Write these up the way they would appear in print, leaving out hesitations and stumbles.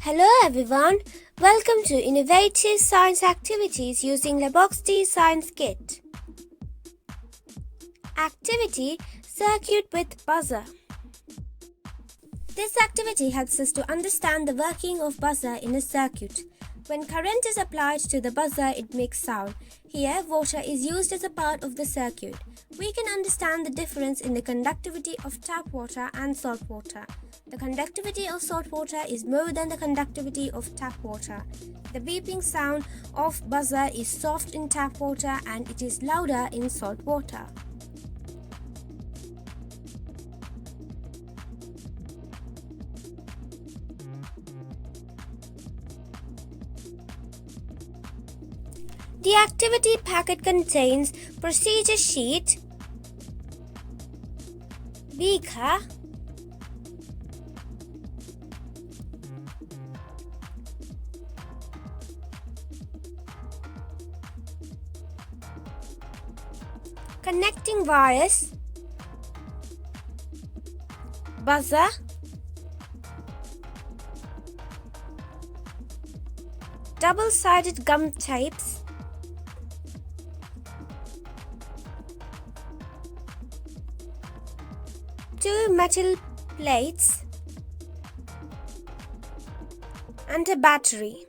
Hello everyone, welcome to Innovative Science Activities using Laboxd Science Kit. Activity Circuit with Buzzer. This activity helps us to understand the working of buzzer in a circuit. When current is applied to the buzzer, it makes sound. Here, water is used as a part of the circuit. We can understand the difference in the conductivity of tap water and salt water. The conductivity of salt water is more than the conductivity of tap water. The beeping sound of buzzer is soft in tap water and it is louder in salt water. The activity packet contains procedure sheet, beaker, connecting wires, buzzer, double-sided gum tapes, two metal plates, and a battery.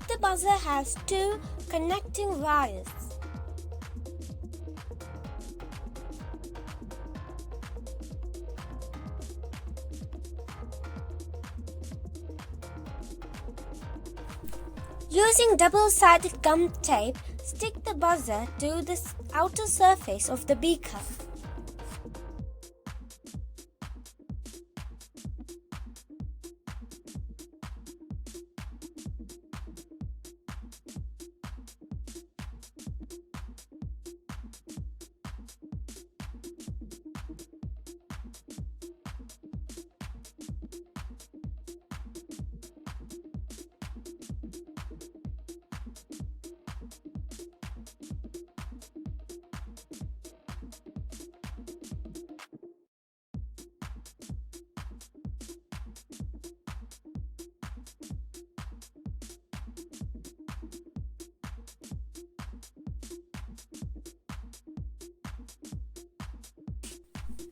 The buzzer has two connecting wires. Using double-sided gum tape, stick the buzzer to the outer surface of the beaker.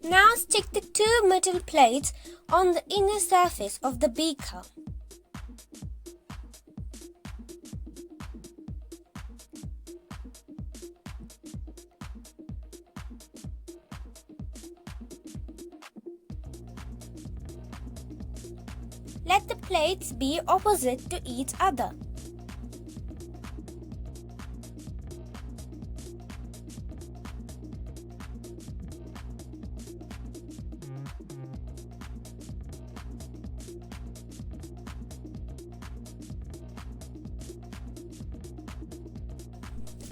Now stick the two metal plates on the inner surface of the beaker. Let the plates be opposite to each other.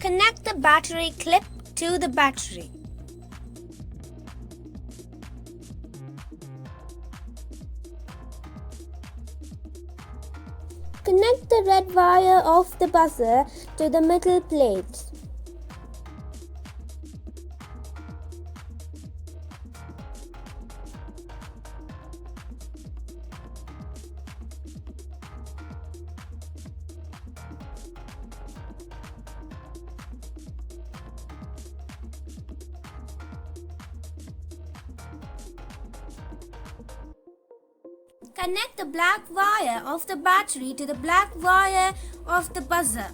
Connect the battery clip to the battery. Connect the red wire of the buzzer to the metal plates. Connect the black wire of the battery to the black wire of the buzzer.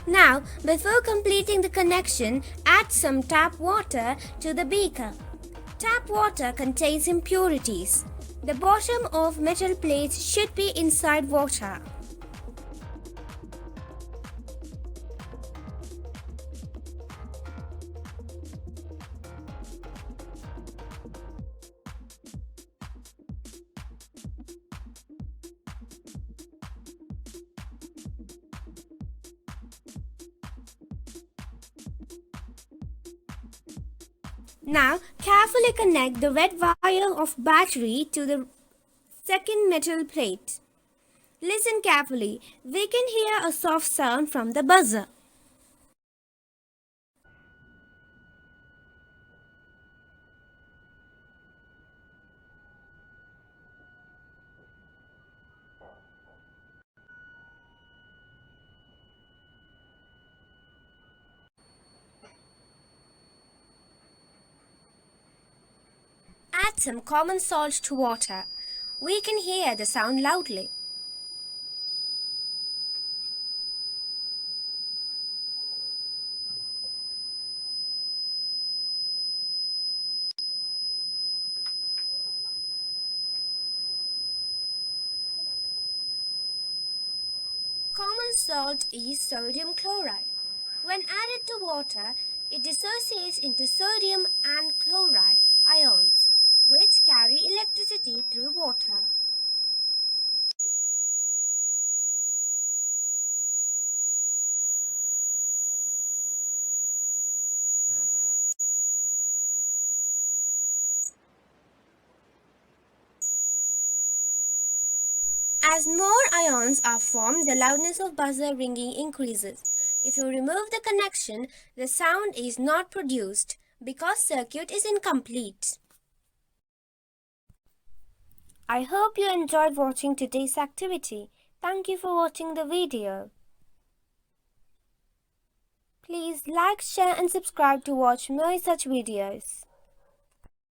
Now, before completing the connection, add some tap water to the beaker. Tap water contains impurities. The bottom of metal plates should be inside water. Now, carefully connect the red wire of battery to the second metal plate. Listen carefully. We can hear a soft sound from the buzzer. Add some common salt to water. We can hear the sound loudly. Common salt is sodium chloride. When added to water, it dissociates into sodium and chloride ions, which carry electricity through water. As more ions are formed, the loudness of buzzer ringing increases. If you remove the connection, the sound is not produced because circuit is incomplete. I hope you enjoyed watching today's activity. Thank you for watching the video. Please like, share and subscribe to watch more such videos.